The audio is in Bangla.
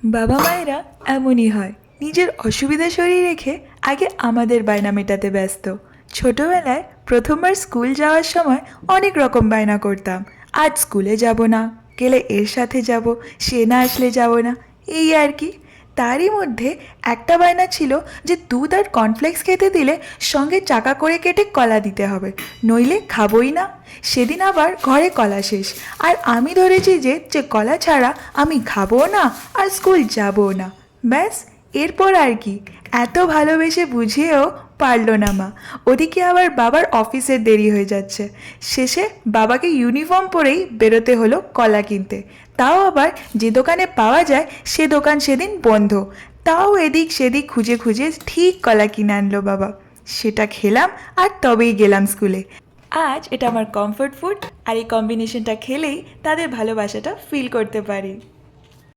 বাবা মায়েরা এমনই হয়, নিজের অসুবিধা সরিয়ে রেখে আগে আমাদের বায়না মেটাতে ব্যস্ত। ছোটবেলায় প্রথমবার স্কুল যাওয়ার সময় অনেক রকম বায়না করতাম। আজ স্কুলে যাব না, গেলে এর সাথে যাব, সে না আসলে যাব না, এই আর কি। তারই মধ্যে একটা বায়না ছিল যে দুধ আর কর্নফ্লেক্স খেতে দিলে সঙ্গে চাকা করে কেটে কলা দিতে হবে, নইলে খাবই না। সেদিন আবার ঘরে কলা শেষ, আর আমি ধরেছি যে কলা ছাড়া আমি খাবো না আর স্কুল যাবও না। ব্যাস, এরপর আর কি, এত ভালোবেসে বুঝিয়েও পারল না মা। ওদিকে আবার বাবার অফিসের দেরি হয়ে যাচ্ছে। শেষে বাবাকে ইউনিফর্ম পরেই বেরোতে হলো কলা কিনতে। তাও আবার যে দোকানে পাওয়া যায় সে দোকান সেদিন বন্ধ। তাও এদিক সেদিক খুঁজে খুঁজে ঠিক কলা কিনে আনলো বাবা। সেটা খেলাম আর তবেই গেলাম স্কুলে। আজ এটা আমার কমফোর্ট ফুড, আর এই কম্বিনেশনটা খেলেই তাদের ভালোবাসাটা ফিল করতে পারি।